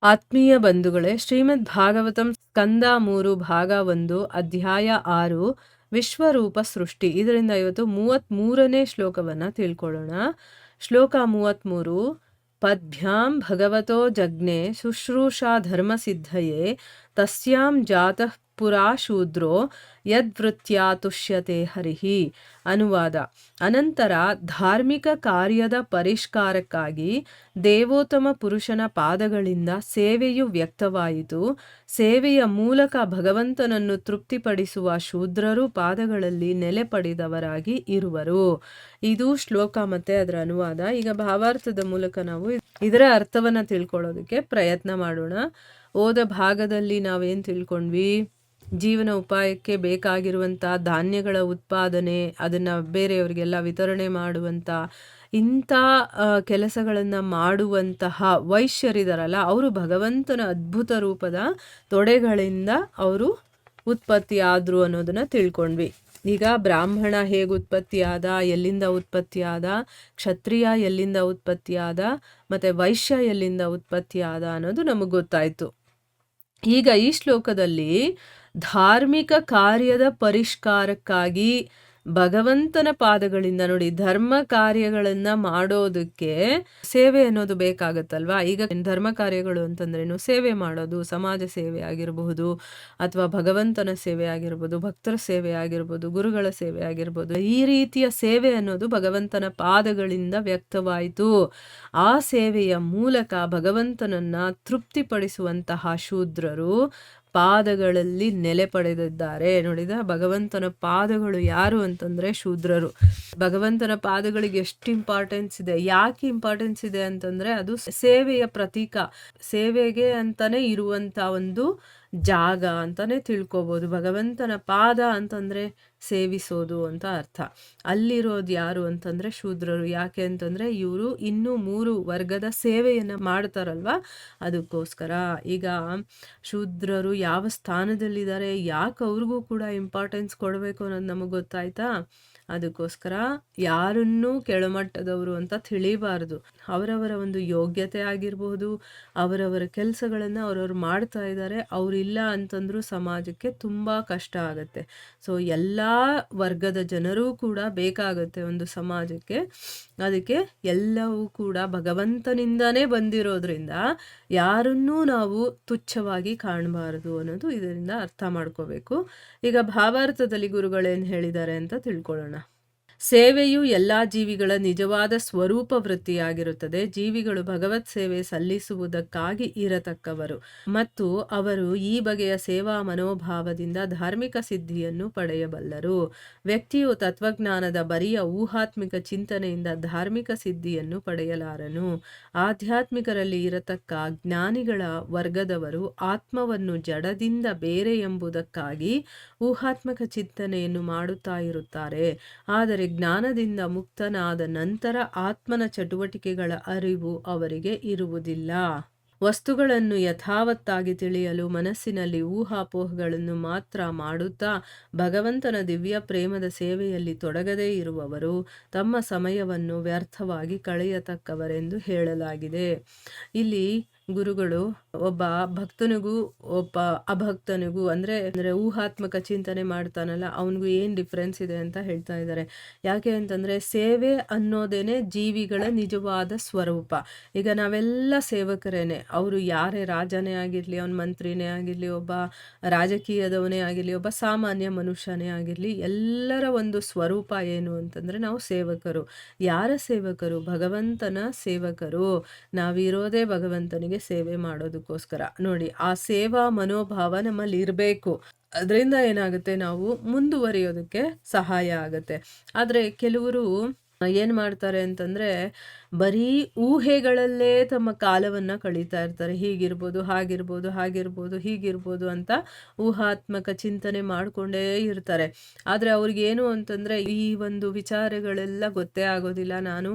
ಆತ್ಮೀಯ ಬಂಧುಗಳೇ, ಶ್ರೀಮದ್ ಭಾಗವತಂ ಸ್ಕಂದ 3 ಭಾಗ 1 ಅಧ್ಯಾಯ 6 ವಿಶ್ವರೂಪ ಸೃಷ್ಟಿ. ಇದರಿಂದ ಇವತ್ತು 33ನೇ ಶ್ಲೋಕವನ್ನು ತಿಳ್ಕೊಳ್ಳೋಣ. ಶ್ಲೋಕ 33. ಪದ್ಭ್ಯಾಂ ಭಗವತೋ ಜಗ್ನೆ ಶುಶ್ರೂಷಾ ಧರ್ಮ ಸಿದ್ಧಯೇ ತಸ್ಯಾಂ ಜಾತಃ ಪುರಾ ಶೂದ್ರೋ ಯದ್ವೃತ್ಯಾ ತುಷ್ಯತೆ ಹರಿಹಿ. ಅನುವಾದ. ಅನಂತರ ಧಾರ್ಮಿಕ ಕಾರ್ಯದ ಪರಿಷ್ಕಾರಕ್ಕಾಗಿ ದೇವೋತ್ತಮ ಪುರುಷನ ಪಾದಗಳಿಂದ ಸೇವೆಯು ವ್ಯಕ್ತವಾಯಿತು. ಸೇವೆಯ ಮೂಲಕ ಭಗವಂತನನ್ನು ತೃಪ್ತಿಪಡಿಸುವ ಶೂದ್ರರು ಪಾದಗಳಲ್ಲಿ ನೆಲೆ ಪಡೆದವರಾಗಿ ಇರುವರು. ಇದು ಶ್ಲೋಕ ಮತ್ತೆ ಅದರ ಅನುವಾದ. ಈಗ ಭಾವಾರ್ಥದ ಮೂಲಕ ನಾವು ಇದರ ಅರ್ಥವನ್ನು ತಿಳ್ಕೊಳ್ಳೋದಕ್ಕೆ ಪ್ರಯತ್ನ ಮಾಡೋಣ. ಓದ ಭಾಗದಲ್ಲಿ ನಾವೇನು ತಿಳ್ಕೊಂಡ್ವಿ? ಜೀವನ ಉಪಾಯಕ್ಕೆ ಬೇಕಾಗಿರುವಂಥ ಧಾನ್ಯಗಳ ಉತ್ಪಾದನೆ, ಅದನ್ನು ಬೇರೆಯವರಿಗೆಲ್ಲ ವಿತರಣೆ ಮಾಡುವಂಥ ಇಂಥ ಕೆಲಸಗಳನ್ನು ಮಾಡುವಂತಹ ವೈಶ್ಯರಿದಾರಲ್ಲ, ಅವರು ಭಗವಂತನ ಅದ್ಭುತ ರೂಪದ ತೊಡೆಗಳಿಂದ ಅವರು ಉತ್ಪತ್ತಿಯಾದರು ಅನ್ನೋದನ್ನು ತಿಳ್ಕೊಂಡ್ವಿ. ಈಗ ಬ್ರಾಹ್ಮಣ ಹೇಗೆ ಉತ್ಪತ್ತಿಯಾದ, ಎಲ್ಲಿಂದ ಉತ್ಪತ್ತಿಯಾದ, ಕ್ಷತ್ರಿಯ ಎಲ್ಲಿಂದ ಉತ್ಪತ್ತಿಯಾದ, ಮತ್ತು ವೈಶ್ಯ ಎಲ್ಲಿಂದ ಉತ್ಪತ್ತಿಯಾದ ಅನ್ನೋದು ನಮಗೆ ಗೊತ್ತಾಯಿತು. ಈಗ ಈ ಶ್ಲೋಕದಲ್ಲಿ ಧಾರ್ಮಿಕ ಕಾರ್ಯದ ಪರಿಷ್ಕಾರಕ್ಕಾಗಿ ಭಗವಂತನ ಪಾದಗಳಿಂದ, ನೋಡಿ, ಧರ್ಮ ಕಾರ್ಯಗಳನ್ನು ಮಾಡೋದಕ್ಕೆ ಸೇವೆ ಅನ್ನೋದು ಬೇಕಾಗತ್ತಲ್ವಾ. ಈಗ ಧರ್ಮ ಕಾರ್ಯಗಳು ಅಂತಂದ್ರೇನು? ಸೇವೆ ಮಾಡೋದು, ಸಮಾಜ ಸೇವೆ ಆಗಿರಬಹುದು, ಅಥವಾ ಭಗವಂತನ ಸೇವೆ ಆಗಿರ್ಬೋದು, ಭಕ್ತರ ಸೇವೆ ಆಗಿರ್ಬೋದು, ಗುರುಗಳ ಸೇವೆ ಆಗಿರ್ಬೋದು. ಈ ರೀತಿಯ ಸೇವೆ ಅನ್ನೋದು ಭಗವಂತನ ಪಾದಗಳಿಂದ ವ್ಯಕ್ತವಾಯಿತು. ಆ ಸೇವೆಯ ಮೂಲಕ ಭಗವಂತನನ್ನ ತೃಪ್ತಿಪಡಿಸುವಂತಹ ಶೂದ್ರರು ಪಾದಗಳಲ್ಲಿ ನೆಲೆ ಪಡೆದಿದ್ದಾರೆ. ನೋಡಿದ, ಭಗವಂತನ ಪಾದಗಳು ಯಾರು ಅಂತಂದ್ರೆ ಶೂದ್ರರು. ಭಗವಂತನ ಪಾದಗಳಿಗೆ ಎಷ್ಟು ಇಂಪಾರ್ಟೆನ್ಸ್ ಇದೆ. ಯಾಕೆ ಇಂಪಾರ್ಟೆನ್ಸ್ ಇದೆ ಅಂತಂದ್ರೆ ಅದು ಸೇವೆಯ ಪ್ರತೀಕ, ಸೇವೆಗೆ ಅಂತಾನೆ ಇರುವಂತ ಒಂದು ಜಾಗ ಅಂತಾನೆ ತಿಳ್ಕೊಬೋದು. ಭಗವಂತನ ಪಾದ ಅಂತಂದ್ರೆ ಸೇವಿಸೋದು ಅಂತ ಅರ್ಥ. ಅಲ್ಲಿರೋದು ಯಾರು ಅಂತಂದ್ರೆ ಶೂದ್ರರು. ಯಾಕೆ ಅಂತಂದ್ರೆ ಇವರು ಇನ್ನೂ 3 ವರ್ಗದ ಸೇವೆಯನ್ನು ಮಾಡ್ತಾರಲ್ವ, ಅದಕ್ಕೋಸ್ಕರ. ಈಗ ಶೂದ್ರರು ಯಾವ ಸ್ಥಾನದಲ್ಲಿದ್ದಾರೆ, ಯಾಕೆ ಅವ್ರಿಗೂ ಕೂಡ ಇಂಪಾರ್ಟೆನ್ಸ್ ಕೊಡಬೇಕು ಅನ್ನೋದು ನಮಗೆ ಗೊತ್ತಾಯ್ತಾ? ಅದಕ್ಕೋಸ್ಕರ ಯಾರನ್ನೂ ಕೆಳಮಟ್ಟದವರು ಅಂತ ತಿಳಿಬಾರ್ದು. ಅವರವರ ಒಂದು ಯೋಗ್ಯತೆ ಆಗಿರಬಹುದು, ಅವರವರ ಕೆಲಸಗಳನ್ನು ಅವರವ್ರು ಮಾಡ್ತಾ ಇದ್ದಾರೆ. ಅವರಿಲ್ಲ ಅಂತಂದ್ರೂ ಸಮಾಜಕ್ಕೆ ತುಂಬ ಕಷ್ಟ ಆಗುತ್ತೆ. ಸೊ ಎಲ್ಲ ವರ್ಗದ ಜನರೂ ಕೂಡ ಬೇಕಾಗುತ್ತೆ ಒಂದು ಸಮಾಜಕ್ಕೆ. ಅದಕ್ಕೆ ಎಲ್ಲವೂ ಕೂಡ ಭಗವಂತನಿಂದಾನೇ ಬಂದಿರೋದ್ರಿಂದ ಯಾರನ್ನೂ ನಾವು ತುಚ್ಛವಾಗಿ ಕಾಣಬಾರದು ಅನ್ನೋದು ಇದರಿಂದ ಅರ್ಥ ಮಾಡ್ಕೋಬೇಕು. ಈಗ ಭಾವಾರ್ಥದಲ್ಲಿ ಗುರುಗಳೇನು ಹೇಳಿದ್ದಾರೆ ಅಂತ ತಿಳ್ಕೊಳ್ಳೋಣ. ಸೇವೆಯು ಎಲ್ಲ ಜೀವಿಗಳ ನಿಜವಾದ ಸ್ವರೂಪ ವೃತ್ತಿಯಾಗಿರುತ್ತದೆ. ಜೀವಿಗಳು ಭಗವತ್ ಸೇವೆ ಸಲ್ಲಿಸುವುದಕ್ಕಾಗಿ ಇರತಕ್ಕವರು ಮತ್ತು ಅವರು ಈ ಬಗೆಯ ಸೇವಾ ಮನೋಭಾವದಿಂದ ಧಾರ್ಮಿಕ ಸಿದ್ಧಿಯನ್ನು ಪಡೆಯಬಲ್ಲರು. ವ್ಯಕ್ತಿಯು ತತ್ವಜ್ಞಾನದ ಬರಿಯ ಊಹಾತ್ಮಿಕ ಚಿಂತನೆಯಿಂದ ಧಾರ್ಮಿಕ ಸಿದ್ಧಿಯನ್ನು ಪಡೆಯಲಾರನು. ಆಧ್ಯಾತ್ಮಿಕರಲ್ಲಿ ಇರತಕ್ಕ ಜ್ಞಾನಿಗಳ ವರ್ಗದವರು ಆತ್ಮವನ್ನು ಜಡದಿಂದ ಬೇರೆ ಎಂಬುದಕ್ಕಾಗಿ ಊಹಾತ್ಮಕ ಚಿಂತನೆಯನ್ನು ಮಾಡುತ್ತಾ ಇರುತ್ತಾರೆ. ಆದರೆ ಜ್ಞಾನದಿಂದ ಮುಕ್ತನಾದ ನಂತರ ಆತ್ಮನ ಚಟುವಟಿಕೆಗಳ ಅರಿವು ಅವರಿಗೆ ಇರುವುದಿಲ್ಲ. ವಸ್ತುಗಳನ್ನು ಯಥಾವತ್ತಾಗಿ ತಿಳಿಯಲು ಮನಸ್ಸಿನಲ್ಲಿ ಊಹಾಪೋಹಗಳನ್ನು ಮಾತ್ರ ಮಾಡುತ್ತಾ ಭಗವಂತನ ದಿವ್ಯ ಪ್ರೇಮದ ಸೇವೆಯಲ್ಲಿ ತೊಡಗದೇ ಇರುವವರು ತಮ್ಮ ಸಮಯವನ್ನು ವ್ಯರ್ಥವಾಗಿ ಕಳೆಯತಕ್ಕವರೆಂದು ಹೇಳಲಾಗಿದೆ. ಇಲ್ಲಿ ಗುರುಗಳು ಒಬ್ಬ ಭಕ್ತನಿಗೂ ಒಬ್ಬ ಅಭಕ್ತನಿಗೂ ಅಂದ್ರೆ ಊಹಾತ್ಮಕ ಚಿಂತನೆ ಮಾಡ್ತಾನಲ್ಲ, ಅವನಿಗೂ ಏನು ಡಿಫ್ರೆನ್ಸ್ ಇದೆ ಅಂತ ಹೇಳ್ತಾ ಇದ್ದಾರೆ. ಯಾಕೆ ಅಂತಂದ್ರೆ ಸೇವೆ ಅನ್ನೋದೇನೆ ಜೀವಿಗಳ ನಿಜವಾದ ಸ್ವರೂಪ. ಈಗ ನಾವೆಲ್ಲ ಸೇವಕರೇನೆ. ಅವರು ಯಾರೇ ರಾಜನೇ ಆಗಿರ್ಲಿ, ಅವನ ಮಂತ್ರಿನೇ ಆಗಿರ್ಲಿ, ಒಬ್ಬ ರಾಜಕೀಯದವನೇ ಆಗಿರ್ಲಿ, ಒಬ್ಬ ಸಾಮಾನ್ಯ ಮನುಷ್ಯನೇ ಆಗಿರ್ಲಿ, ಎಲ್ಲರ ಒಂದು ಸ್ವರೂಪ ಏನು ಅಂತಂದ್ರೆ ನಾವು ಸೇವಕರು. ಯಾರ ಸೇವಕರು? ಭಗವಂತನ ಸೇವಕರು. ನಾವಿರೋದೇ ಭಗವಂತನಿಗೆ ಸೇವೆ ಮಾಡೋದಕ್ಕೋಸ್ಕರ. ನೋಡಿ, ಆ ಸೇವಾ ಮನೋಭಾವ ನಮ್ಮಲ್ಲಿ ಇರಬೇಕು. ಅದರಿಂದ ಏನಾಗುತ್ತೆ, ನಾವು ಮುಂದುವರಿಯೋದಕ್ಕೆ ಸಹಾಯ ಆಗುತ್ತೆ. ಆದರೆ ಕೆಲವರು ಏನು ಮಾಡ್ತಾರೆ ಅಂತಂದರೆ ಬರೀ ಊಹೆಗಳಲ್ಲೇ ತಮ್ಮ ಕಾಲವನ್ನು ಕಳೀತಾ ಇರ್ತಾರೆ. ಹೀಗಿರ್ಬೋದು, ಹಾಗಿರ್ಬೋದು, ಹಾಗಿರ್ಬೋದು, ಹೀಗಿರ್ಬೋದು ಅಂತ ಊಹಾತ್ಮಕ ಚಿಂತನೆ ಮಾಡಿಕೊಂಡೇ ಇರ್ತಾರೆ. ಆದರೆ ಅವ್ರಿಗೇನು ಅಂತಂದರೆ ಈ ಒಂದು ವಿಚಾರಗಳೆಲ್ಲ ಗೊತ್ತೇ ಆಗೋದಿಲ್ಲ. ನಾನು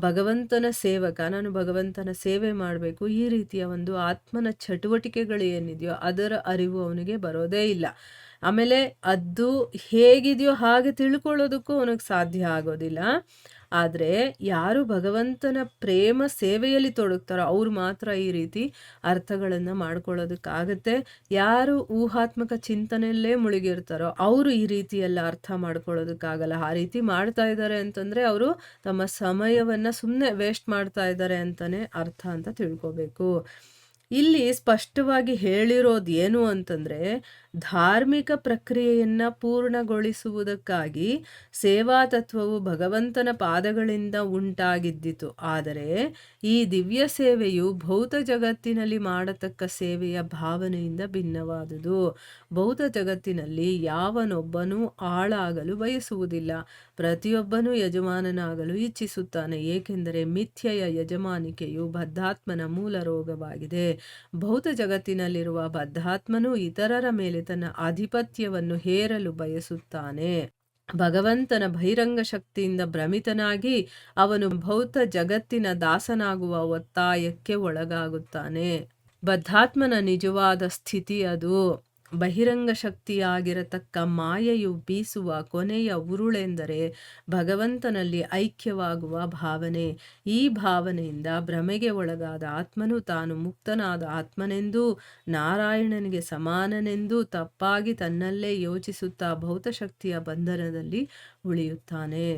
ಭಗವಂತನ ಸೇವಕ, ನಾನು ಭಗವಂತನ ಸೇವೆ ಮಾಡಬೇಕು, ಈ ರೀತಿಯ ಒಂದು ಆತ್ಮನ ಚಟುವಟಿಕೆಗಳು ಏನಿದೆಯೋ ಅದರ ಅರಿವು ಅವನಿಗೆ ಬರೋದೇ ಇಲ್ಲ. ಆಮೇಲೆ ಅದು ಹೇಗಿದೆಯೋ ಹಾಗೆ ತಿಳ್ಕೊಳ್ಳೋದಕ್ಕೂ ಅವನಿಗೆ ಸಾಧ್ಯ ಆಗೋದಿಲ್ಲ. ಆದರೆ ಯಾರು ಭಗವಂತನ ಪ್ರೇಮ ಸೇವೆಯಲ್ಲಿ ತೊಡಗ್ತಾರೋ ಅವ್ರು ಮಾತ್ರ ಈ ರೀತಿ ಅರ್ಥಗಳನ್ನು ಮಾಡ್ಕೊಳ್ಳೋದಕ್ಕಾಗತ್ತೆ. ಯಾರು ಊಹಾತ್ಮಕ ಚಿಂತನೆಯಲ್ಲೇ ಮುಳುಗಿರ್ತಾರೋ ಅವರು ಈ ರೀತಿ ಎಲ್ಲ ಅರ್ಥ ಮಾಡ್ಕೊಳ್ಳೋದಕ್ಕಾಗಲ್ಲ. ಆ ರೀತಿ ಮಾಡ್ತಾ ಇದ್ದಾರೆ ಅಂತಂದರೆ ಅವರು ತಮ್ಮ ಸಮಯವನ್ನು ಸುಮ್ಮನೆ ವೇಸ್ಟ್ ಮಾಡ್ತಾ ಇದ್ದಾರೆ ಅಂತಲೇ ಅರ್ಥ ಅಂತ ತಿಳ್ಕೊಬೇಕು. ಇಲ್ಲಿ ಸ್ಪಷ್ಟವಾಗಿ ಹೇಳಿರೋದು ಏನು ಅಂತಂದರೆ, ಧಾರ್ಮಿಕ ಪ್ರಕ್ರಿಯೆಯನ್ನು ಪೂರ್ಣಗೊಳಿಸುವುದಕ್ಕಾಗಿ ಸೇವಾ ತತ್ವವು ಭಗವಂತನ ಪಾದಗಳಿಂದ ಉಂಟಾಗಿದ್ದಿತು. ಆದರೆ ಈ ದಿವ್ಯ ಸೇವೆಯು ಭೌತ ಜಗತ್ತಿನಲ್ಲಿ ಮಾಡತಕ್ಕ ಸೇವೆಯ ಭಾವನೆಯಿಂದ ಭಿನ್ನವಾದುದು. ಭೌತ ಜಗತ್ತಿನಲ್ಲಿ ಯಾವನೊಬ್ಬನೂ ಆಳಾಗಲು ಬಯಸುವುದಿಲ್ಲ. ಪ್ರತಿಯೊಬ್ಬನೂ ಯಜಮಾನನಾಗಲು ಇಚ್ಛಿಸುತ್ತಾನೆ, ಏಕೆಂದರೆ ಮಿಥ್ಯೆಯ ಯಜಮಾನಿಕೆಯು ಬದ್ಧಾತ್ಮನ ಮೂಲ ರೋಗವಾಗಿದೆ. ಭೌತ ಜಗತ್ತಿನಲ್ಲಿರುವ ಬದ್ಧಾತ್ಮನು ಇತರರ ಮೇಲೆ ತನ್ನ ಆಧಿಪತ್ಯವನ್ನು ಹೇರಲು ಬಯಸುತ್ತಾನೆ. ಭಗವಂತನ ಬಹಿರಂಗ ಶಕ್ತಿಯಿಂದ ಭ್ರಮಿತನಾಗಿ ಅವನು ಭೌತ ಜಗತ್ತಿನ ದಾಸನಾಗುವ ಒತ್ತಾಯಕ್ಕೆ ಒಳಗಾಗುತ್ತಾನೆ. ಬದ್ಧಾತ್ಮನ ನಿಜವಾದ ಸ್ಥಿತಿ ಅದು. ಬಹಿರಂಗ ಶಕ್ತಿಯಾಗಿರತಕ್ಕ ಮಾಯೆಯು ಬೀಸುವ ಕೊನೆಯ ಉರುಳೆಂದರೆ ಭಗವಂತನಲ್ಲಿ ಐಕ್ಯವಾಗುವ ಭಾವನೆ. ಈ ಭಾವನೆಯಿಂದ ಭ್ರಮೆಗೆ ಒಳಗಾದ ಆತ್ಮನು ತಾನು ಮುಕ್ತನಾದ ಆತ್ಮನೆಂದೂ ನಾರಾಯಣನಿಗೆ ಸಮಾನನೆಂದೂ ತಪ್ಪಾಗಿ ತನ್ನಲ್ಲೇ ಯೋಚಿಸುತ್ತಾ ಭೌತಶಕ್ತಿಯ ಬಂಧನದಲ್ಲಿ ಉಳಿಯುತ್ತಾನೆ.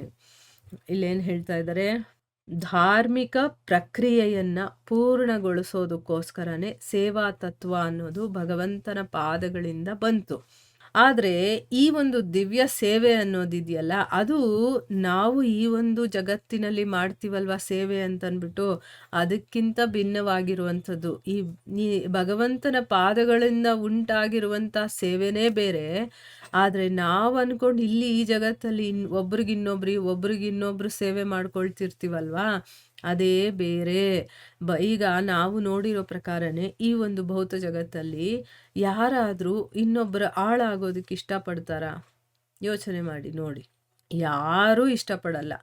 ಇಲ್ಲೇನು ಹೇಳ್ತಾ ಇದ್ದಾರೆ, ಧಾರ್ಮಿಕ ಪ್ರಕ್ರಿಯೆಯನ್ನು ಪೂರ್ಣಗೊಳಿಸೋದಕ್ಕೋಸ್ಕರನೇ ಸೇವಾ ತತ್ವ ಅನ್ನೋದು ಭಗವಂತನ ಪಾದಗಳಿಂದ ಬಂತು. ಆದರೆ ಈ ಒಂದು ದಿವ್ಯ ಸೇವೆ ಅನ್ನೋದಿದೆಯಲ್ಲ, ಅದು ನಾವು ಈ ಒಂದು ಜಗತ್ತಿನಲ್ಲಿ ಮಾಡ್ತೀವಲ್ವ ಸೇವೆ ಅಂತಂದ್ಬಿಟ್ಟು ಅದಕ್ಕಿಂತ ಭಿನ್ನವಾಗಿರುವಂಥದ್ದು. ಈ ಭಗವಂತನ ಪಾದಗಳಿಂದ ಉಂಟಾಗಿರುವಂಥ ಸೇವೆನೇ ಬೇರೆ. ಆದರೆ ನಾವು ಅಂದ್ಕೊಂಡು ಇಲ್ಲಿ ಈ ಜಗತ್ತಲ್ಲಿ ಒಬ್ರಿಗಿನ್ನೊಬ್ರು ಸೇವೆ ಮಾಡ್ಕೊಳ್ತಿರ್ತೀವಲ್ವಾ, ಅದೇ ಬೇರೆ. ಈಗ ನಾವು ನೋಡಿರೋ ಪ್ರಕಾರನೇ ಈ ಒಂದು ಭೌತ ಜಗತ್ತಲ್ಲಿ ಯಾರಾದರೂ ಇನ್ನೊಬ್ಬರ ಆಳಾಗೋದಕ್ಕೆ ಇಷ್ಟಪಡ್ತಾರಾ? ಯೋಚನೆ ಮಾಡಿ ನೋಡಿ, ಯಾರೂ ಇಷ್ಟಪಡಲ್ಲ.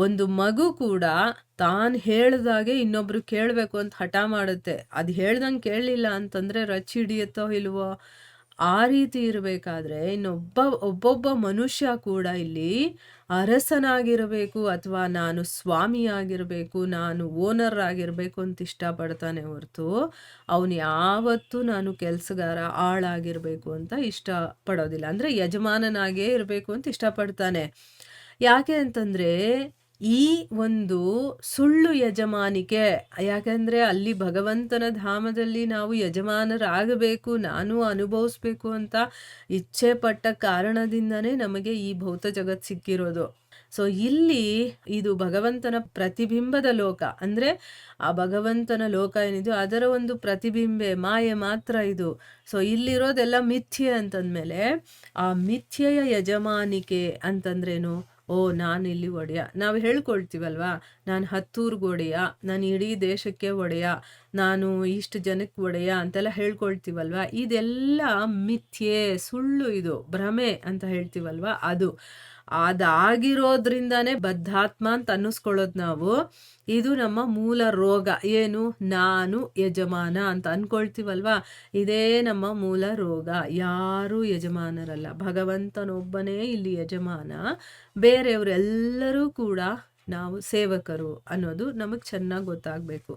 ಒಂದು ಮಗು ಕೂಡ ತಾನು ಹೇಳ್ದಾಗೆ ಇನ್ನೊಬ್ರು ಕೇಳಬೇಕು ಅಂತ ಹಠ ಮಾಡುತ್ತೆ. ಅದು ಹೇಳ್ದಂಗೆ ಕೇಳಲಿಲ್ಲ ಅಂತಂದರೆ ರಚ್ಚಿ ಹಿಡಿಯುತ್ತೋ ಇಲ್ವೋ, ಆ ರೀತಿ ಇರಬೇಕಾದ್ರೆ ಒಬ್ಬೊಬ್ಬ ಮನುಷ್ಯ ಕೂಡ ಇಲ್ಲಿ ಅರಸನಾಗಿರಬೇಕು ಅಥವಾ ನಾನು ಸ್ವಾಮಿಯಾಗಿರಬೇಕು, ನಾನು ಓನರ್ ಆಗಿರಬೇಕು ಅಂತ ಇಷ್ಟಪಡ್ತಾನೆ ಹೊರತು ಅವನು ಯಾವತ್ತೂ ನಾನು ಕೆಲಸಗಾರ ಆಳಾಗಿರಬೇಕು ಅಂತ ಇಷ್ಟಪಡೋದಿಲ್ಲ. ಅಂದರೆ ಯಜಮಾನನಾಗೇ ಇರಬೇಕು ಅಂತ ಇಷ್ಟಪಡ್ತಾನೆ. ಯಾಕೆ ಅಂತಂದರೆ ಈ ಒಂದು ಸುಳ್ಳು ಯಜಮಾನಿಕೆ. ಯಾಕೆಂದರೆ ಅಲ್ಲಿ ಭಗವಂತನ ಧಾಮದಲ್ಲಿ ನಾವು ಯಜಮಾನರಾಗಬೇಕು, ನಾನು ಅನುಭವಿಸ್ಬೇಕು ಅಂತ ಇಚ್ಛೆ ಪಟ್ಟ ಕಾರಣದಿಂದನೇ ನಮಗೆ ಈ ಭೌತ ಜಗತ್ತು ಸಿಕ್ಕಿರೋದು. ಸೊ ಇಲ್ಲಿ ಇದು ಭಗವಂತನ ಪ್ರತಿಬಿಂಬದ ಲೋಕ. ಅಂದರೆ ಆ ಭಗವಂತನ ಲೋಕ ಏನಿದೆಯೋ ಅದರ ಒಂದು ಪ್ರತಿಬಿಂಬೆ ಮಾಯೆ ಮಾತ್ರ ಇದು. ಸೊ ಇಲ್ಲಿರೋದೆಲ್ಲ ಮಿಥ್ಯೆ ಅಂತಂದಮೇಲೆ ಆ ಮಿಥ್ಯೆಯ ಯಜಮಾನಿಕೆ ಅಂತಂದ್ರೇನು? ನಾನು ಇಲ್ಲಿ ಒಡೆಯ. ನಾವು ಹೇಳ್ಕೊಳ್ತೀವಲ್ವಾ, ನಾನು 10 ಊರಿಗೆ ಒಡೆಯ, ನಾನು ಇಡೀ ದೇಶಕ್ಕೆ ಒಡೆಯ, ನಾನು ಇಷ್ಟು ಜನಕ್ಕೆ ಒಡೆಯ ಅಂತೆಲ್ಲ ಹೇಳ್ಕೊಳ್ತೀವಲ್ವಾ. ಇದೆಲ್ಲ ಮಿಥ್ಯೆ, ಸುಳ್ಳು, ಇದು ಭ್ರಮೆ ಅಂತ ಹೇಳ್ತೀವಲ್ವಾ. ಅದಾಗಿರೋದ್ರಿಂದಾನೇ ಬದ್ಧಾತ್ಮ ಅಂತ ಅನ್ನಿಸ್ಕೊಳ್ಳೋದು ನಾವು. ಇದು ನಮ್ಮ ಮೂಲ ರೋಗ. ಏನು? ನಾನು ಯಜಮಾನ ಅಂತ ಅಂದ್ಕೊಳ್ತೀವಲ್ವಾ, ಇದೇ ನಮ್ಮ ಮೂಲ ರೋಗ. ಯಾರೂ ಯಜಮಾನರಲ್ಲ, ಭಗವಂತನೊಬ್ಬನೇ ಇಲ್ಲಿ ಯಜಮಾನ. ಬೇರೆಯವರೆಲ್ಲರೂ ಕೂಡ ನಾವು ಸೇವಕರು ಅನ್ನೋದು ನಮಗೆ ಚೆನ್ನಾಗಿ ಗೊತ್ತಾಗಬೇಕು.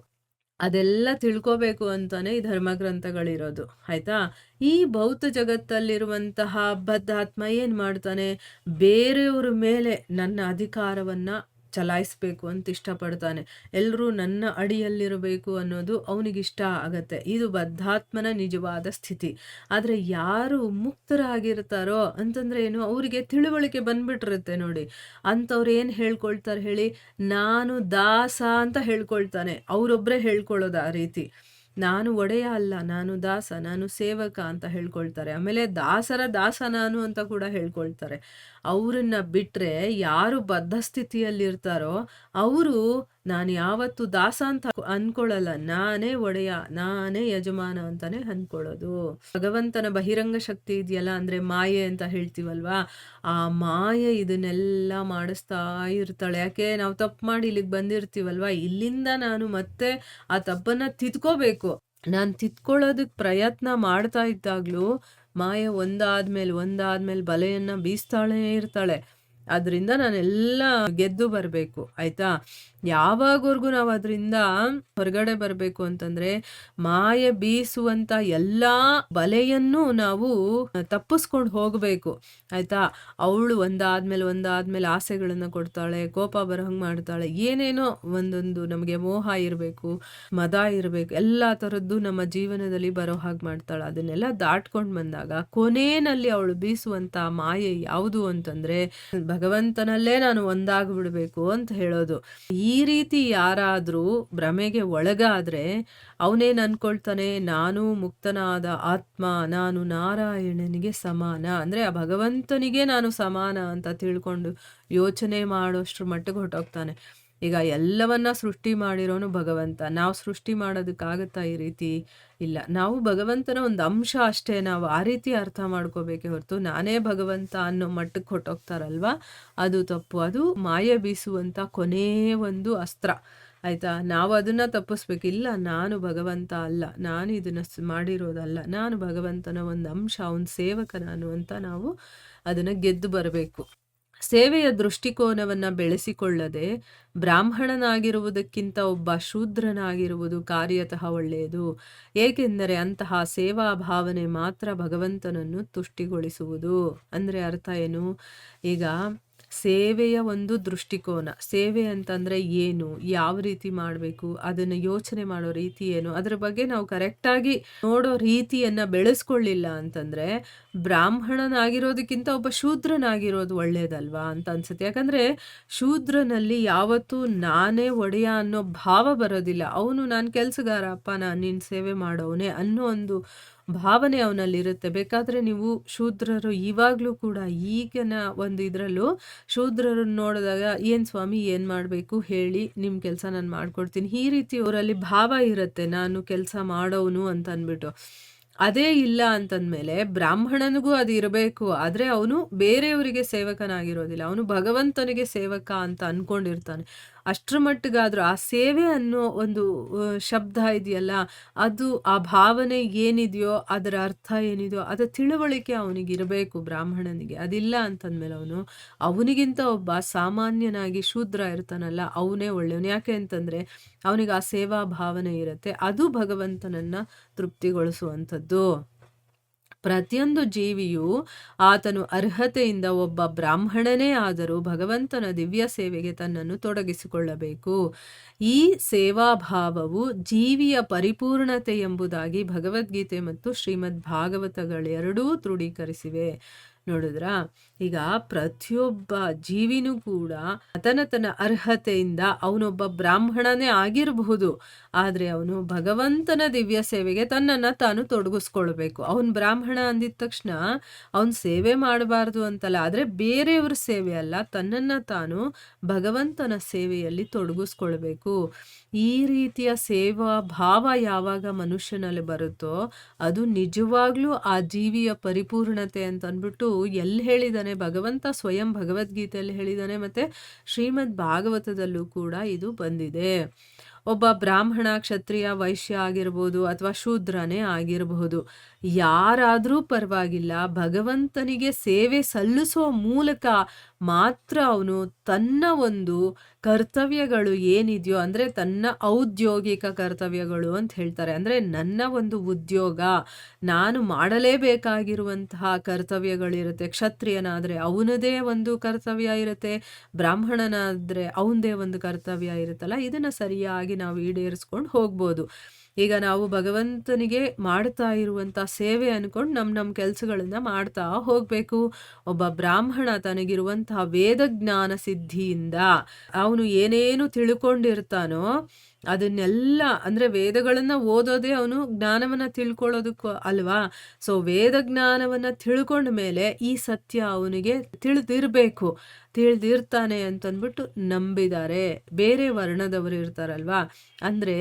ಅದೆಲ್ಲ ತಿಳ್ಕೋಬೇಕು ಅಂತಾನೆ ಈ ಧರ್ಮಗ್ರಂಥಗಳಿರೋದು, ಆಯ್ತಾ? ಈ ಭೌತ ಜಗತ್ತಲ್ಲಿರುವಂತಹ ಬದ್ಧಾತ್ಮ ಏನು ಮಾಡ್ತಾನೆ? ಬೇರೆಯವ್ರ ಮೇಲೆ ನನ್ನ ಅಧಿಕಾರವನ್ನು ಚಲಾಯಿಸಬೇಕು ಅಂತ ಇಷ್ಟಪಡ್ತಾನೆ. ಎಲ್ಲರೂ ನನ್ನ ಅಡಿಯಲ್ಲಿರಬೇಕು ಅನ್ನೋದು ಅವನಿಗಿಷ್ಟ ಆಗತ್ತೆ. ಇದು ಬದ್ಧಾತ್ಮನ ನಿಜವಾದ ಸ್ಥಿತಿ. ಆದರೆ ಯಾರು ಮುಕ್ತರಾಗಿರ್ತಾರೋ ಅಂತಂದರೆ ಏನು, ಅವರಿಗೆ ತಿಳುವಳಿಕೆ ಬಂದ್ಬಿಟ್ಟಿರುತ್ತೆ ನೋಡಿ. ಅಂಥವ್ರು ಏನು ಹೇಳ್ಕೊಳ್ತಾರೆ ಹೇಳಿ? ನಾನು ದಾಸ ಅಂತ ಹೇಳ್ಕೊಳ್ತಾನೆ. ಅವರೊಬ್ಬರೇ ಹೇಳ್ಕೊಳ್ಳೋದು ಆ ರೀತಿ. ನಾನು ಒಡೆಯ ಅಲ್ಲ, ನಾನು ದಾಸ, ನಾನು ಸೇವಕ ಅಂತ ಹೇಳ್ಕೊಳ್ತಾರೆ. ಆಮೇಲೆ ದಾಸರ ದಾಸ ನಾನು ಅಂತ ಕೂಡ ಹೇಳ್ಕೊಳ್ತಾರೆ. ಅವರನ್ನ ಬಿಟ್ಟರೆ ಯಾರು ಬದ್ಧ ಸ್ಥಿತಿಯಲ್ಲಿರ್ತಾರೋ ಅವರು ನಾನು ಯಾವತ್ತು ದಾಸ ಅಂತ ಅನ್ಕೊಳ್ಳಲ್ಲ, ನಾನೇ ಒಡೆಯ, ನಾನೇ ಯಜಮಾನ ಅಂತಾನೆ ಅನ್ಕೊಳ್ಳೋದು. ಭಗವಂತನ ಬಹಿರಂಗ ಶಕ್ತಿ ಇದೆಯಲ್ಲ, ಅಂದರೆ ಮಾಯೆ ಅಂತ ಹೇಳ್ತೀವಲ್ವಾ, ಆ ಮಾಯೆ ಇದನ್ನೆಲ್ಲ ಮಾಡಿಸ್ತಾ ಇರ್ತಾಳೆ. ಯಾಕೆ? ನಾವು ತಪ್ಪು ಮಾಡಿ ಇಲ್ಲಿಗೆ ಬಂದಿರ್ತೀವಲ್ವಾ, ಇಲ್ಲಿಂದ ನಾನು ಮತ್ತೆ ಆ ತಪ್ಪನ್ನು ತಿದ್ಕೋಬೇಕು. ನಾನು ತಿದ್ಕೊಳ್ಳೋದಕ್ಕೆ ಪ್ರಯತ್ನ ಮಾಡ್ತಾ ಇದ್ದಾಗಲೂ ಮಾಯೆ ಒಂದಾದ್ಮೇಲೆ ಬಲೆಯನ್ನು ಬೀಸ್ತಾಳೆ ಇರ್ತಾಳೆ. ಅದರಿಂದ ನಾನೆಲ್ಲ ಗೆದ್ದು ಬರಬೇಕು ಆಯ್ತಾ. ಯಾವಾಗವರೆಗೂ ನಾವು ಅದರಿಂದ ಹೊರಗಡೆ ಬರಬೇಕು ಅಂತಂದ್ರೆ ಮಾಯೆ ಬೀಸುವಂತ ಎಲ್ಲಾ ಬಲೆಯನ್ನು ನಾವು ತಪ್ಪಿಸ್ಕೊಂಡು ಹೋಗಬೇಕು ಆಯ್ತಾ. ಅವಳು ಒಂದಾದ್ಮೇಲೆ ಆಸೆಗಳನ್ನ ಕೊಡ್ತಾಳೆ, ಕೋಪ ಬರೋಂಗ್ ಮಾಡ್ತಾಳೆ, ಏನೇನೋ ಒಂದೊಂದು ನಮಗೆ ಮೋಹ ಇರಬೇಕು, ಮದ ಇರಬೇಕು, ಎಲ್ಲಾ ತರದ್ದು ನಮ್ಮ ಜೀವನದಲ್ಲಿ ಬರೋ ಹಾಗೆ ಮಾಡ್ತಾಳೆ. ಅದನ್ನೆಲ್ಲ ದಾಟ್ಕೊಂಡು ಬಂದಾಗ ಕೊನೆಯಲ್ಲಿ ಅವಳು ಬೀಸುವಂತ ಮಾಯೆ ಯಾವುದು ಅಂತಂದ್ರೆ ಭಗವಂತನಲ್ಲೇ ನಾನು ಒಂದಾಗ್ಬಿಡ್ಬೇಕು ಅಂತ ಹೇಳೋದು. ಈ ರೀತಿ ಯಾರಾದ್ರೂ ಭ್ರಮೆಗೆ ಒಳಗಾದ್ರೆ ಅವನೇನ್ ಅನ್ಕೊಳ್ತಾನೆ, ನಾನು ಮುಕ್ತನಾದ ಆತ್ಮ, ನಾನು ನಾರಾಯಣನಿಗೆ ಸಮಾನ, ಅಂದ್ರೆ ಆ ಭಗವಂತನಿಗೆ ನಾನು ಸಮಾನ ಅಂತ ತಿಳ್ಕೊಂಡು ಯೋಚನೆ ಮಾಡೋಷ್ಟ್ರ ಮಟ್ಟಿಗೆ ಹೊರಟೋಗ್ತಾನೆ. ಈಗ ಎಲ್ಲವನ್ನ ಸೃಷ್ಟಿ ಮಾಡಿರೋನು ಭಗವಂತ. ನಾವು ಸೃಷ್ಟಿ ಮಾಡೋದಕ್ಕಾಗತ್ತಾ ಈ ರೀತಿ? ಇಲ್ಲ. ನಾವು ಭಗವಂತನ ಒಂದು ಅಂಶ ಅಷ್ಟೇ. ನಾವು ಆ ರೀತಿ ಅರ್ಥ ಮಾಡ್ಕೋಬೇಕೇ ಹೊರತು ನಾನೇ ಭಗವಂತ ಅನ್ನೋ ಮಟ್ಟಕ್ಕೆ ಹೊರಟೋಗ್ತಾರಲ್ವಾ, ಅದು ತಪ್ಪು. ಅದು ಮಾಯೆ ಬೀಸುವಂತ ಕೊನೇ ಒಂದು ಅಸ್ತ್ರ ಆಯ್ತಾ. ನಾವು ಅದನ್ನ ತಪ್ಪಿಸ್ಬೇಕು. ಇಲ್ಲ, ನಾನು ಭಗವಂತ ಅಲ್ಲ, ನಾನು ಇದನ್ನ ಮಾಡಿರೋದಲ್ಲ, ನಾನು ಭಗವಂತನ ಒಂದು ಅಂಶ, ಅವನ ಸೇವಕ ನಾನು ಅಂತ ನಾವು ಅದನ್ನ ಗೆದ್ದು ಬರಬೇಕು. ಸೇವೆಯ ದೃಷ್ಟಿಕೋನವನ್ನ ಬೆಳೆಸಿಕೊಳ್ಳದೆ ಬ್ರಾಹ್ಮಣನಾಗಿರುವುದಕ್ಕಿಂತ ಒಬ್ಬ ಶೂದ್ರನಾಗಿರುವುದು ಕಾರ್ಯತಃ ಒಳ್ಳೆಯದು. ಏಕೆಂದರೆ ಅಂತಹ ಸೇವಾ ಭಾವನೆ ಮಾತ್ರ ಭಗವಂತನನ್ನು ತುಷ್ಟಿಗೊಳಿಸುವುದು. ಅಂದ್ರೆ ಅರ್ಥ ಏನು? ಈಗ ಸೇವೆಯ ಒಂದು ದೃಷ್ಟಿಕೋನ, ಸೇವೆ ಅಂತಂದ್ರೆ ಏನು, ಯಾವ ರೀತಿ ಮಾಡಬೇಕು, ಅದನ್ನ ಯೋಚನೆ ಮಾಡೋ ರೀತಿ ಏನು, ಅದ್ರ ಬಗ್ಗೆ ನಾವು ಕರೆಕ್ಟಾಗಿ ನೋಡೋ ರೀತಿಯನ್ನ ಬೆಳೆಸ್ಕೊಳ್ಳಿಲ್ಲ ಅಂತಂದ್ರೆ ಬ್ರಾಹ್ಮಣನಾಗಿರೋದಕ್ಕಿಂತ ಒಬ್ಬ ಶೂದ್ರನಾಗಿರೋದು ಒಳ್ಳೇದಲ್ವಾ ಅಂತ ಅನ್ಸುತ್ತೆ. ಯಾಕಂದ್ರೆ ಶೂದ್ರನಲ್ಲಿ ಯಾವತ್ತೂ ನಾನೇ ಒಡೆಯ ಅನ್ನೋ ಭಾವ ಬರೋದಿಲ್ಲ. ಅವನು ನಾನು ಕೆಲ್ಸಗಾರ ಅಪ್ಪ, ನಾನು ನಿನ್ ಸೇವೆ ಮಾಡೋವನೇ ಅನ್ನೋ ಒಂದು ಭಾವನೆ ಅವನಲ್ಲಿರುತ್ತೆ. ಬೇಕಾದ್ರೆ ನೀವು ಶೂದ್ರರು ಇವಾಗ್ಲೂ ಕೂಡ ಈಗಿನ ಒಂದು ಇದ್ರಲ್ಲೂ ಶೂದ್ರರನ್ನ ನೋಡಿದಾಗ ಏನ್ ಸ್ವಾಮಿ ಏನ್ ಮಾಡ್ಬೇಕು ಹೇಳಿ, ನಿಮ್ ಕೆಲಸ ನಾನು ಮಾಡ್ಕೊಡ್ತೀನಿ, ಈ ರೀತಿ ಅವರಲ್ಲಿ ಭಾವ ಇರುತ್ತೆ, ನಾನು ಕೆಲಸ ಮಾಡೋನು ಅಂತ ಅಂದ್ಬಿಟ್ಟು. ಅದೇ ಇಲ್ಲ ಅಂತಂದ್ಮೇಲೆ ಬ್ರಾಹ್ಮಣನಿಗೂ ಅದು ಇರಬೇಕು, ಆದ್ರೆ ಅವನು ಬೇರೆಯವರಿಗೆ ಸೇವಕನಾಗಿರೋದಿಲ್ಲ, ಅವನು ಭಗವಂತನಿಗೆ ಸೇವಕ ಅಂತ ಅನ್ಕೊಂಡಿರ್ತಾನೆ. ಅಷ್ಟ್ರ ಮಟ್ಟಿಗಾದ್ರೂ ಆ ಸೇವೆ ಅನ್ನೋ ಒಂದು ಶಬ್ದ ಇದೆಯಲ್ಲ, ಅದು ಆ ಭಾವನೆ ಏನಿದೆಯೋ, ಅದರ ಅರ್ಥ ಏನಿದೆಯೋ, ಅದರ ತಿಳುವಳಿಕೆ ಅವನಿಗಿರಬೇಕು ಬ್ರಾಹ್ಮಣನಿಗೆ. ಅದಿಲ್ಲ ಅಂತಂದ್ಮೇಲೆ ಅವನಿಗಿಂತ ಒಬ್ಬ ಸಾಮಾನ್ಯನಾಗಿ ಶೂದ್ರ ಇರ್ತಾನಲ್ಲ, ಅವನೇ ಒಳ್ಳೆಯವನು. ಯಾಕೆ ಅಂತಂದ್ರೆ ಅವನಿಗೆ ಆ ಸೇವಾ ಭಾವನೆ ಇರುತ್ತೆ, ಅದು ಭಗವಂತನನ್ನ ತೃಪ್ತಿಗೊಳಿಸುವಂಥದ್ದು. ಪ್ರತಿಯೊಂದು ಜೀವಿಯು ಆತನು ಅರ್ಹತೆಯಿಂದ ಒಬ್ಬ ಬ್ರಾಹ್ಮಣನೇ ಆದರೂ ಭಗವಂತನ ದಿವ್ಯ ಸೇವೆಗೆ ತನ್ನನ್ನು ತೊಡಗಿಸಿಕೊಳ್ಳಬೇಕು. ಈ ಸೇವಾಭಾವವು ಜೀವಿಯ ಪರಿಪೂರ್ಣತೆ ಎಂಬುದಾಗಿ ಭಗವದ್ಗೀತೆ ಮತ್ತು ಶ್ರೀಮದ್ ಭಾಗವತಗಳೆರಡೂ ದೃಢೀಕರಿಸಿವೆ. ನೋಡಿದ್ರಾ? ಈಗ ಪ್ರತಿಯೊಬ್ಬ ಜೀವಿನೂ ಕೂಡ ತನ್ನ ಅರ್ಹತೆಯಿಂದ ಅವನೊಬ್ಬ ಬ್ರಾಹ್ಮಣನೇ ಆಗಿರಬಹುದು, ಆದ್ರೆ ಅವನು ಭಗವಂತನ ದಿವ್ಯ ಸೇವೆಗೆ ತನ್ನನ್ನ ತಾನು ತೊಡಗಿಸ್ಕೊಳ್ಬೇಕು. ಅವನ್ ಬ್ರಾಹ್ಮಣ ಅಂದಿದ ತಕ್ಷಣ ಅವನ್ ಸೇವೆ ಮಾಡಬಾರ್ದು ಅಂತಲ್ಲ, ಆದ್ರೆ ಬೇರೆಯವ್ರ ಸೇವೆ ಅಲ್ಲ, ತನ್ನನ್ನ ತಾನು ಭಗವಂತನ ಸೇವೆಯಲ್ಲಿ ತೊಡಗಿಸ್ಕೊಳ್ಬೇಕು. ಈ ರೀತಿಯ ಸೇವಾ ಭಾವ ಯಾವಾಗ ಮನುಷ್ಯನಲ್ಲಿ ಬರುತ್ತೋ ಅದು ನಿಜವಾಗ್ಲೂ ಆ ಜೀವಿಯ ಪರಿಪೂರ್ಣತೆ ಅಂತ ಅಂದ್ಬಿಟ್ಟು ಎಲ್ಲಿ ಹೇಳಿದಾನೆ ಭಗವಂತ, ಸ್ವಯಂ ಭಗವದ್ಗೀತೆಯಲ್ಲಿ ಹೇಳಿದಾನೆ, ಮತ್ತೆ ಶ್ರೀಮದ್ ಭಾಗವತದಲ್ಲೂ ಕೂಡ ಇದು ಬಂದಿದೆ. ಒಬ್ಬ ಬ್ರಾಹ್ಮಣ, ಕ್ಷತ್ರಿಯ, ವೈಶ್ಯ ಆಗಿರ್ಬೋದು ಅಥವಾ ಶೂದ್ರನೇ ಆಗಿರಬಹುದು, ಯಾರಾದ್ರೂ ಪರವಾಗಿಲ್ಲ, ಭಗವಂತನಿಗೆ ಸೇವೆ ಸಲ್ಲಿಸೋ ಮೂಲಕ ಮಾತ್ರ ಅವನು ತನ್ನ ಒಂದು ಕರ್ತವ್ಯಗಳು ಏನಿದೆಯೋ, ಅಂದ್ರೆ ತನ್ನ ಔದ್ಯೋಗಿಕ ಕರ್ತವ್ಯಗಳು ಅಂತ ಹೇಳ್ತಾರೆ, ಅಂದ್ರೆ ನನ್ನ ಒಂದು ಉದ್ಯೋಗ, ನಾನು ಮಾಡಲೇಬೇಕಾಗಿರುವಂತಹ ಕರ್ತವ್ಯಗಳಿರುತ್ತೆ. ಕ್ಷತ್ರಿಯನಾದ್ರೆ ಅವನದೇ ಒಂದು ಕರ್ತವ್ಯ ಇರುತ್ತೆ, ಬ್ರಾಹ್ಮಣನಾದ್ರೆ ಅವನದೇ ಒಂದು ಕರ್ತವ್ಯ ಇರುತ್ತಲ್ಲ, ಇದನ್ನ ಸರಿಯಾಗಿ ನಾವು ಈಡೇರಿಸ್ಕೊಂಡು ಹೋಗ್ಬೋದು. ಈಗ ನಾವು ಭಗವಂತನಿಗೆ ಮಾಡ್ತಾ ಇರುವಂತ ಸೇವೆ ಅನ್ಕೊಂಡು ನಮ್ಮ ಕೆಲಸಗಳನ್ನ ಮಾಡ್ತಾ ಹೋಗ್ಬೇಕು. ಒಬ್ಬ ಬ್ರಾಹ್ಮಣ ತನಗಿರುವಂತಹ ವೇದ ಜ್ಞಾನ ಸಿದ್ಧಿಯಿಂದ ಅವನು ಏನೇನು ತಿಳ್ಕೊಂಡಿರ್ತಾನೋ ಅದನ್ನೆಲ್ಲ, ಅಂದ್ರೆ ವೇದಗಳನ್ನ ಓದೋದೇ ಅವನು ಜ್ಞಾನವನ್ನ ತಿಳ್ಕೊಳ್ಳೋದಕ್ಕೂ ಅಲ್ವಾ. ಸೊ ವೇದ ಜ್ಞಾನವನ್ನ ತಿಳ್ಕೊಂಡ ಮೇಲೆ ಈ ಸತ್ಯ ಅವನಿಗೆ ತಿಳಿದಿರ್ಬೇಕು, ತಿಳಿದಿರ್ತಾನೆ ಅಂತಂದ್ಬಿಟ್ಟು ನಂಬಿದ್ದಾರೆ. ಬೇರೆ ವರ್ಣದವರು ಇರ್ತಾರಲ್ವಾ, ಅಂದ್ರೆ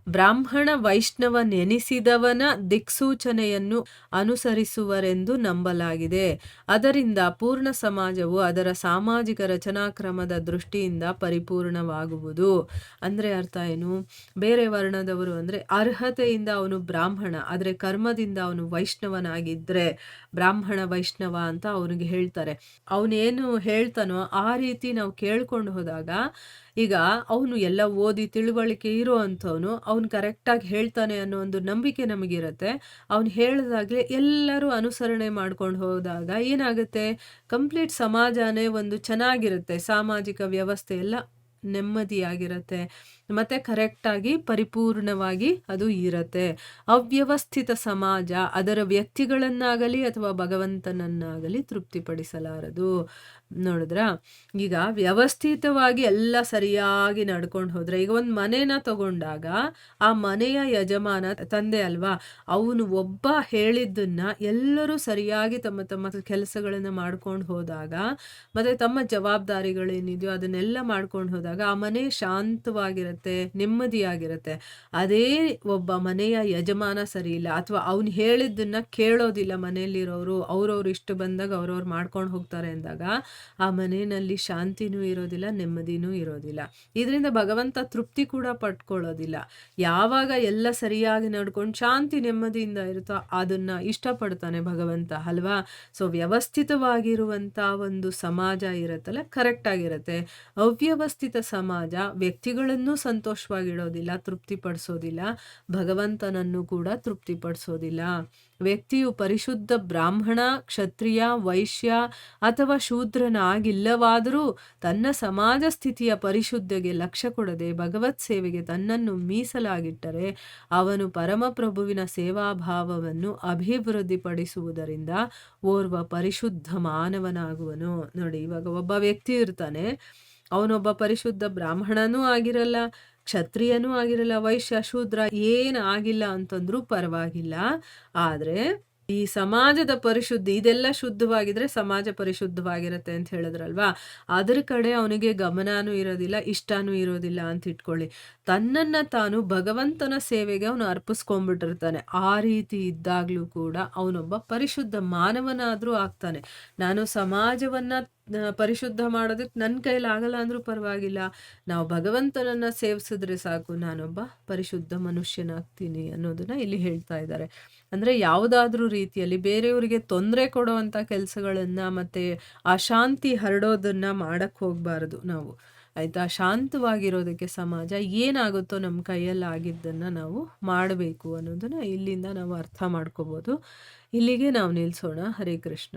ಬ್ರಾಹ್ಮಣ ವೈಷ್ಣವ ನೆನೆಸಿದವನ ದಿಕ್ಸೂಚನೆಯನ್ನು ಅನುಸರಿಸುವರೆಂದು ನಂಬಲಾಗಿದೆ. ಅದರಿಂದ ಪೂರ್ಣ ಸಮಾಜವು ಅದರ ಸಾಮಾಜಿಕ ರಚನಾಕ್ರಮದ ದೃಷ್ಟಿಯಿಂದ ಪರಿಪೂರ್ಣವಾಗುವುದು. ಅಂದರೆ ಅರ್ಥ ಏನು? ಬೇರೆ ವರ್ಣದವರು ಅಂದರೆ ಅರ್ಹತೆಯಿಂದ ಅವನು ಬ್ರಾಹ್ಮಣ, ಆದರೆ ಕರ್ಮದಿಂದ ಅವನು ವೈಷ್ಣವನಾಗಿದ್ದರೆ ಬ್ರಾಹ್ಮಣ ವೈಷ್ಣವ ಅಂತ ಅವನಿಗೆ ಹೇಳ್ತಾರೆ. ಅವನೇನು ಹೇಳ್ತಾನೋ ಆ ರೀತಿ ನಾವು ಕೇಳ್ಕೊಂಡು ಹೋದಾಗ, ಈಗ ಅವನು ಎಲ್ಲ ಓದಿ ತಿಳುವಳಿಕೆ ಇರೋ ಅಂಥವನು, ಅವನು ಕರೆಕ್ಟಾಗಿ ಹೇಳ್ತಾನೆ ಅನ್ನೋ ಒಂದು ನಂಬಿಕೆ ನಮಗಿರುತ್ತೆ. ಅವನು ಹೇಳಿದಾಗಲೇ ಎಲ್ಲರೂ ಅನುಸರಣೆ ಮಾಡ್ಕೊಂಡು ಹೋದಾಗ ಏನಾಗುತ್ತೆ, ಕಂಪ್ಲೀಟ್ ಸಮಾಜನೇ ಒಂದು ಚೆನ್ನಾಗಿರುತ್ತೆ, ಸಾಮಾಜಿಕ ವ್ಯವಸ್ಥೆ ಎಲ್ಲ ನೆಮ್ಮದಿಯಾಗಿರುತ್ತೆ, ಮತ್ತು ಕರೆಕ್ಟಾಗಿ ಪರಿಪೂರ್ಣವಾಗಿ ಅದು ಇರುತ್ತೆ. ಅವ್ಯವಸ್ಥಿತ ಸಮಾಜ ಅದರ ವ್ಯಕ್ತಿಗಳನ್ನಾಗಲಿ ಅಥವಾ ಭಗವಂತನನ್ನಾಗಲಿ ತೃಪ್ತಿಪಡಿಸಲಾರದು. ನೋಡಿದ್ರಾ? ಈಗ ವ್ಯವಸ್ಥಿತವಾಗಿ ಎಲ್ಲ ಸರಿಯಾಗಿ ನಡ್ಕೊಂಡು ಹೋದರೆ, ಈಗ ಒಂದು ಮನೇನ ತಗೊಂಡಾಗ ಆ ಮನೆಯ ಯಜಮಾನ ತಂದೆ ಅಲ್ವಾ, ಅವನು ಒಬ್ಬ ಹೇಳಿದ್ದನ್ನ ಎಲ್ಲರೂ ಸರಿಯಾಗಿ ತಮ್ಮ ತಮ್ಮ ಕೆಲಸಗಳನ್ನು ಮಾಡ್ಕೊಂಡು ಹೋದಾಗ, ಮತ್ತು ತಮ್ಮ ಜವಾಬ್ದಾರಿಗಳೇನಿದೆಯೋ ಅದನ್ನೆಲ್ಲ ಮಾಡ್ಕೊಂಡು ಹೋದಾಗ ಆ ಮನೆ ಶಾಂತವಾಗಿರುತ್ತೆ, ನೆಮ್ಮದಿಯಾಗಿರುತ್ತೆ. ಅದೇ ಒಬ್ಬ ಮನೆಯ ಯಜಮಾನ ಸರಿ ಇಲ್ಲ, ಅಥವಾ ಅವನು ಹೇಳಿದ್ದನ್ನ ಕೇಳೋದಿಲ್ಲ ಮನೆಯಲ್ಲಿರೋರು, ಅವ್ರವ್ರು ಇಷ್ಟು ಬಂದಾಗ ಅವ್ರವ್ರು ಮಾಡ್ಕೊಂಡು ಹೋಗ್ತಾರೆ ಅಂದಾಗ ಆ ಮನೆಯಲ್ಲಿ ಶಾಂತಿನೂ ಇರೋದಿಲ್ಲ, ನೆಮ್ಮದಿನೂ ಇರೋದಿಲ್ಲ. ಇದರಿಂದ ಭಗವಂತ ತೃಪ್ತಿ ಕೂಡ ಪಡ್ಕೊಳ್ಳೋದಿಲ್ಲ. ಯಾವಾಗ ಎಲ್ಲ ಸರಿಯಾಗಿ ನಡ್ಕೊಂಡು ಶಾಂತಿ ನೆಮ್ಮದಿಯಿಂದ ಇರುತ್ತೋ ಅದನ್ನ ಇಷ್ಟಪಡ್ತಾನೆ ಭಗವಂತ ಅಲ್ವಾ. ಸೊ ವ್ಯವಸ್ಥಿತವಾಗಿರುವಂಥ ಒಂದು ಸಮಾಜ ಇರುತ್ತಲ್ಲ, ಕರೆಕ್ಟಾಗಿರುತ್ತೆ. ಅವ್ಯವಸ್ಥಿತ ಸಮಾಜ ವ್ಯಕ್ತಿಗಳನ್ನು ಸಂತೋಷವಾಗಿಡೋದಿಲ್ಲ, ತೃಪ್ತಿಪಡಿಸೋದಿಲ್ಲ, ಭಗವಂತನನ್ನು ಕೂಡ ತೃಪ್ತಿಪಡಿಸೋದಿಲ್ಲ. ವ್ಯಕ್ತಿಯು ಪರಿಶುದ್ಧ ಬ್ರಾಹ್ಮಣ, ಕ್ಷತ್ರಿಯ, ವೈಶ್ಯ ಅಥವಾ ಶೂದ್ರನಾಗಿಲ್ಲವಾದರೂ ತನ್ನ ಸಮಾಜ ಸ್ಥಿತಿಯ ಪರಿಶುದ್ಧಿಗೆ ಲಕ್ಷ್ಯ ಕೊಡದೆ ಭಗವತ್ ಸೇವೆಗೆ ತನ್ನನ್ನು ಮೀಸಲಾಗಿಟ್ಟರೆ ಅವನು ಪರಮಪ್ರಭುವಿನ ಸೇವಾಭಾವವನ್ನು ಅಭಿವೃದ್ಧಿಪಡಿಸುವುದರಿಂದ ಓರ್ವ ಪರಿಶುದ್ಧ ಮಾನವನಾಗುವನು. ನೋಡಿ, ಇವಾಗ ಒಬ್ಬ ವ್ಯಕ್ತಿ ಇರ್ತಾನೆ, ಅವನೊಬ್ಬ ಪರಿಶುದ್ಧ ಬ್ರಾಹ್ಮಣನೂ ಆಗಿರಲ್ಲ, ಕ್ಷತ್ರಿಯನೂ ಆಗಿರಲ್ಲ, ವೈಶ್ಯ ಶೂದ್ರ ಏನು ಆಗಿಲ್ಲ ಅಂತಂದ್ರೂ ಪರವಾಗಿಲ್ಲ. ಆದರೆ ಈ ಸಮಾಜದ ಪರಿಶುದ್ಧಿ ಇದೆಲ್ಲ ಶುದ್ಧವಾಗಿದ್ರೆ ಸಮಾಜ ಪರಿಶುದ್ಧವಾಗಿರುತ್ತೆ ಅಂತ ಹೇಳಿದ್ರಲ್ವಾ, ಅದ್ರ ಕಡೆ ಅವನಿಗೆ ಗಮನನೂ ಇರೋದಿಲ್ಲ, ಇಷ್ಟನೂ ಇರೋದಿಲ್ಲ ಅಂತ ಇಟ್ಕೊಳ್ಳಿ. ತನ್ನನ್ನು ತಾನು ಭಗವಂತನ ಸೇವೆಗೆ ಅವನು ಅರ್ಪಿಸ್ಕೊಂಡ್ಬಿಟ್ಟಿರ್ತಾನೆ. ಆ ರೀತಿ ಇದ್ದಾಗಲೂ ಕೂಡ ಅವನೊಬ್ಬ ಪರಿಶುದ್ಧ ಮಾನವನಾದರೂ ಆಗ್ತಾನೆ. ನಾನು ಸಮಾಜವನ್ನು ಪರಿಶುದ್ಧ ಮಾಡೋದಕ್ಕೆ ನನ್ನ ಕೈಲಾಗಲ್ಲ ಅಂದರೂ ಪರವಾಗಿಲ್ಲ, ನಾವು ಭಗವಂತನನ್ನು ಸೇವಿಸಿದ್ರೆ ಸಾಕು, ನಾನೊಬ್ಬ ಪರಿಶುದ್ಧ ಮನುಷ್ಯನಾಗ್ತೀನಿ ಅನ್ನೋದನ್ನ ಇಲ್ಲಿ ಹೇಳ್ತಾ ಇದ್ದಾರೆ. ಅಂದರೆ ಯಾವುದಾದ್ರೂ ರೀತಿಯಲ್ಲಿ ಬೇರೆಯವರಿಗೆ ತೊಂದರೆ ಕೊಡುವಂಥ ಕೆಲಸಗಳನ್ನು ಮತ್ತು ಅಶಾಂತಿ ಹರಡೋದನ್ನು ಮಾಡೋಕ್ಕೆ ಹೋಗಬಾರ್ದು ನಾವು, ಆಯಿತಾ. ಶಾಂತವಾಗಿರೋದಕ್ಕೆ ಸಮಾಜ ಏನಾಗುತ್ತೋ ನಮ್ಮ ಕೈಯಲ್ಲಿ ಆಗಿದ್ದನ್ನು ನಾವು ಮಾಡಬೇಕು ಅನ್ನೋದನ್ನು ಇಲ್ಲಿಂದ ನಾವು ಅರ್ಥ ಮಾಡ್ಕೋಬೋದು. ಇಲ್ಲಿಗೆ ನಾವು ನಿಲ್ಲಿಸೋಣ. ಹರೇ ಕೃಷ್ಣ.